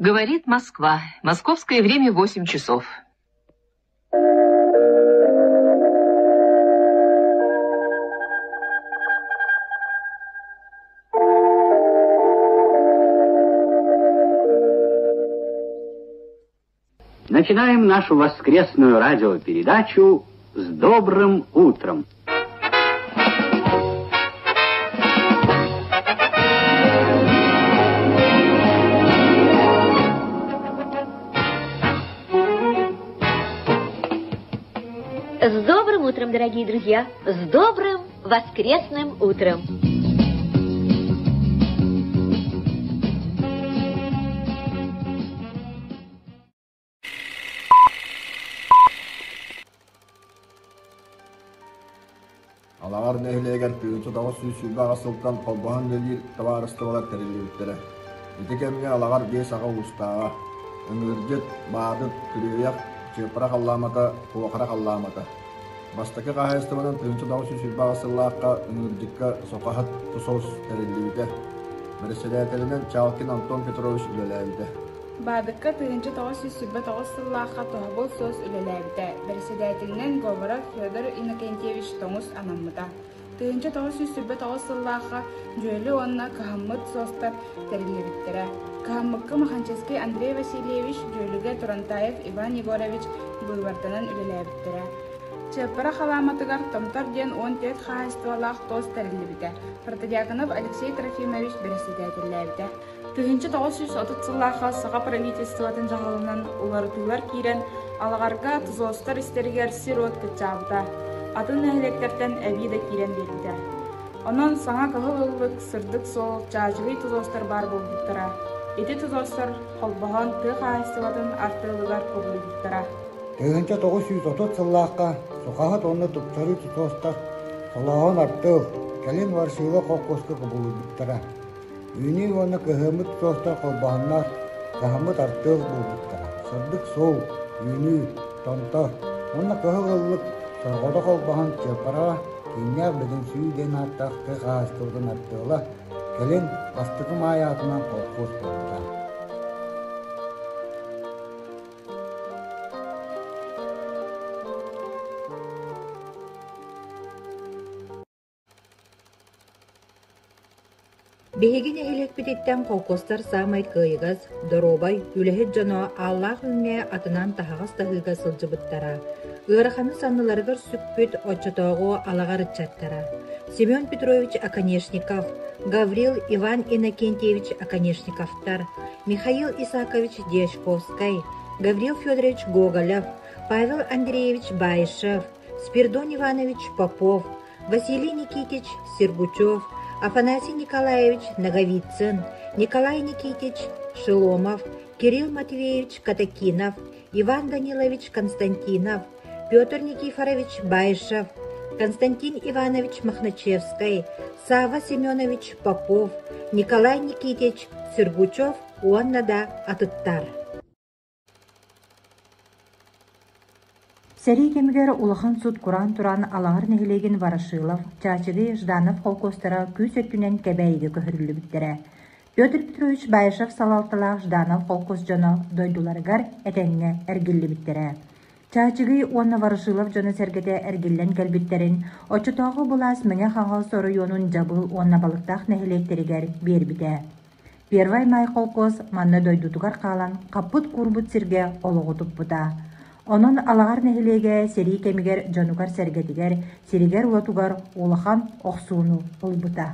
Говорит Москва. Московское время 8 часов. Начинаем нашу воскресную радиопередачу с добрым утром. С добрым утром, дорогие друзья! С добрым воскресным утром! Алағар нәйләгәр пүйінті дауы сүйсүйбі ағасылтан қолбаған нөлер таварыстығылар тәрелеріттері. Етекемге алағар бес аға ұстаға, үңірдет, бадыт, күрейяқ, чепірақ алламата, қуақырақ алламата. Бастықы қағайыстығынан пүйінті дауы сүйсүйбі ағасыллаққа үңірдекке соқағат тұсоз тәрелерді. Мерседәтелінен Чалкин Антон Петрович үлеләйді. Бадыкка тыгынчы тоғыз сүрбе тоғыз сыллаққа тоғабыл соз үлеләбіті. Берседәтілінен Говоров Федор Иннокентьевич тоңыз анамыда. Тыгынчы тоғыз сүрбе тоғыз сыллаққа жөлі онына кахаммыт состар тәрелеріттері. Кахаммыкка Маханческий Андрей Васильевич, жөліге Турантаев Иван Егорович бұйвартынан үлеләбіттері. Чепара халаматыгар томтар ден 10 хастывалақ тоз тәрелебіті. Протодиаконов Алексей Трофимович берседәтіләбіті. Тыгынчы 930 сыллаха саға правительствотын жағалынан олары туйлар кейрен алағарға тұзостар істергер сирот кітчабыда. Атын әйлектерден әбейді кейрен берді. Онын саңа кағылылық сырдық сол чажығы тұзостар бар болдықтыра. Еті тұзостар қолбаған тұқ айыстыватын артылығар көбілдіктіра. Тыгынчы 930 сыллаха соқағат оны тұптары тұзостар солағын артыл кәлін варшылы қоққосқы көбілдіктіра. Үйіне оны көхіміт соғыстар қолбағынлар, көхіміт артық болдықтыра. Сырдық сол, үйіне, тонта, оны көхігілік сұрғыда қолбағын чепара, кейнер бігін сүйден артақты қағыстырдың артығыла, келін бастықым аятынан қолқос болдыра. Бехеген эхелек битеттен қолқостар самай кыйгыз, доробай, үлехет жано Аллах үнне атынан тахағыз тахыға сылжыбыттара. Үраханы санныларғыр сүкпіт отчатоғу алағар чаттара. Семен Петрович Оконешников, Гаврил Иван Иннокентьевич Оконешниковтар, Михаил Исакович Дешковский, Гаврил Федорович Гоголев, Павел Андреевич Байшев, Спиридон Иванович Попов, Василий Никитич Сергучев, Афанасий Николаевич Наговицын, Николай Никитич Шеломов, Кирилл Матвеевич Катакинов, Иван Данилович Константинов, Петр Никифорович Байшев, Константин Иванович Махначевский, Сава Семенович Попов, Николай Никитич Сергучев, Уаннада Атыттар. Сәрей кемігер улахан суд Куран туран алағыр нәхілеген Ворошилов, Чачығы Жданов қолқостара күз өттінен кәбәйгі көхірілі біттірі. Петр Петрович Байшев салалтылақ Жданов қолқос жоны дойдуларығар әтәңіне әргілі біттірі. Чачығы оны Ворошилов жоны сәргеде әргілен кәлбіттерін, очытағы бұлас мәне қаңғал соры йонын жабыл онна балықтақ нәхілектерігер бер біті. Первай май қолқос манны дойдудығар қалан қапыт құрбыт сірге олығытып бұта. Onun alağar nehilege seri kemiger canukar sergetiger, seriger ulatugar olahan oqsuunu olbuta.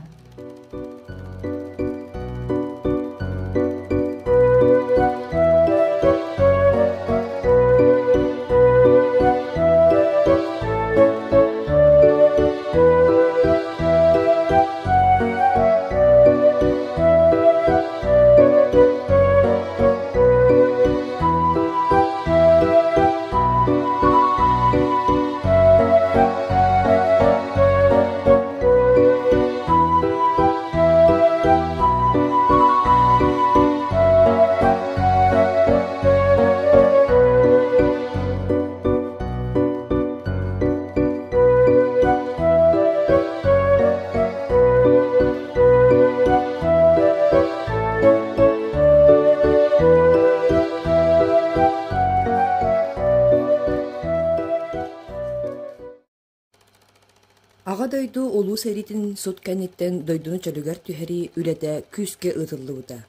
улуу серитин сутканиттен дойдуну чөлүгөр түһэри үлэтэ күске ытыллыбыта.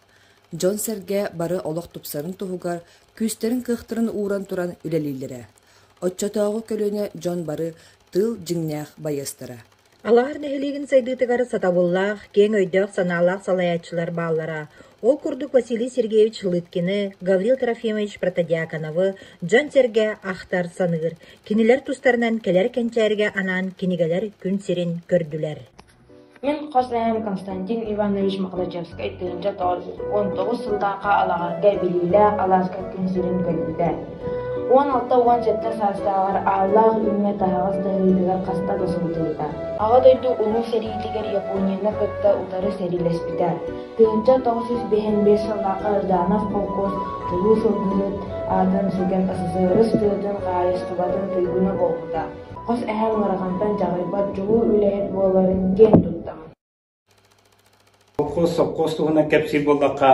Джон Серге бары олох тупсарын туһугар күстерин кыхтырын ууран туран үлэлилере. Отчотоогу көлөнө Джон бары тыл жиңнях байыстыра. Алар нехилигин сайдытыгар сатабуллах, кең өйдөк санаалах салаячылар баалара. Ол курдук Василий Сергеевич Лыткины, Гаврил Трофимович Протодиаконовы, Джон Серге ахтар саныгыр. Кинилер тустарынан келер кенчәргә анан кинигелер күн сирин көрдүләр. Мен Косляем Константин Иванович Маклачевский 1919 сылдаққа алағарға білілі Аласка күн сирин көрдүләр. 16-17 састағар Аллах үлме тағыз дәрейдігер қаста да сұлтылдар. Аға дойду ұлы серийлігер Японияны көтті ұтары серилеспітер. 1905 сылдаққа Жданов колхоз тұлу сылдығыт адын сүген ысызырыс түйдің ғайыстыбатын түйгіні болғыда. Қос әхәң мұрағантан жағайбат жұлу үләйет боларын ген тұттамын. Колхоз соққостығына кәпсі болдаққа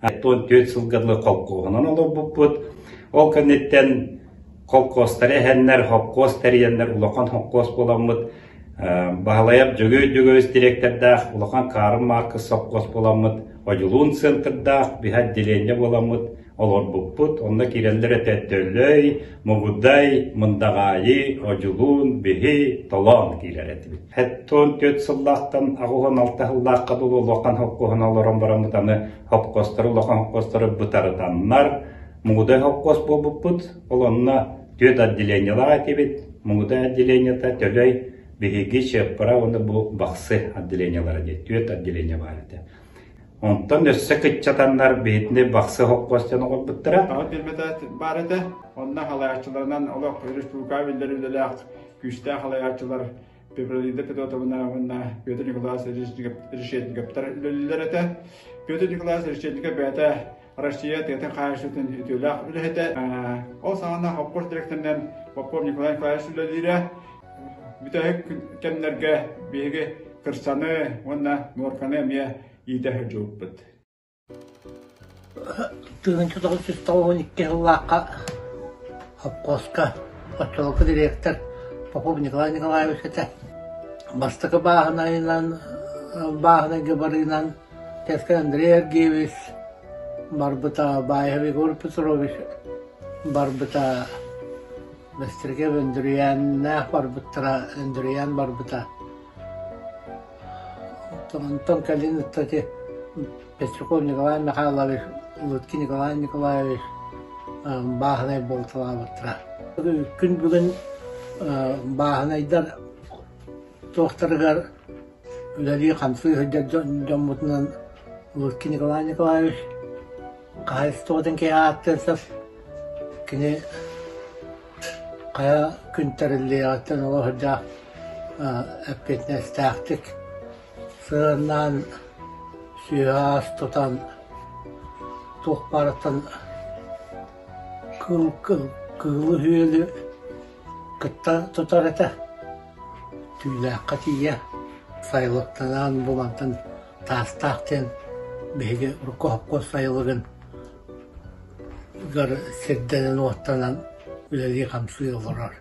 14 сылғырлы қолқоғынан олар бұппыт. Ол көннеттен колхозтары әхәннәр, хопқоз тәрiyеннәр, улақан хопқоз боламыд. Бағалайап жөгөз директордақ, улақан қарым маркы соққоз боламыд. Ожилун центрдақ, бихат делене боламыд. Олар бұппыт, онда керелер әтәттөлөй, мұғыдай, мұндағайы, ожилун, бихи, толан керелер әтібіт. Әттон 4 сыллақтан, ағуған 6 сыллаққа дұлы улақан хопқоғын алырын барамыд. Аны хопқостары, улақан хопқостары бұтарыданнар. Мұғыдай хопқос болбыппыт, ол онына 4 отделениялар әтебет. Мұғыдай отделенията төлөй бігеге шеппара, оны бұл бақсы отделениялар әдет, 4 отделения бар әді. Онтан өссі күтчатанлар бетінде бақсы хопқостен оғыр бұттыра. Ағыт бермеді бар әді, онына халайатчыларынан олақ республика белдері күшті халайатчылар Пепралиді педотовына Петр Николаевич решетінгіптар үлелілер әді. Петр Николаевич решетінгіп бәті Россия тетен қайшытын ütülақ үләді. Ол сағына хопқош директорынан Попов Николай Николаевич үлелері бүтәйік кәнлерге бейгі кірсаны, онна норканы әмия етәхі жоқ бұд. 1992 жыллаққа хопқосқа отчалқы директор Попов Николай Николаевич әті. Бастықы бағына габарынан Теско Андрей Аргиевич Барбыта Баев Егор Петрович, Барбыта Бестерге Вендуриян, Барбыта Вендуриян Барбыта. Антон Калин, Пестряков Николай Михайлович, Луткин Николай Николаевич, Бахнай Болтала Батра. Күн бүгін Бахнайдар тоқтырғар үләли қамсы хүддер жоммутынан Луткин Николай Николаевич Қайыстығыдың кей аттырсып, кіне қая күн тәрілі аттын олы хүрдя әпкетіне стәқтік. Сығырнан сүйас тұтан, тұқ барытын күлі хүйелі күтті тұтар әті. Түйләққа тия сайлықтынан бұлантын тастақтен бейге ұрқоққо сайлығын Гар седденен оттанан үләли қамсы оларар.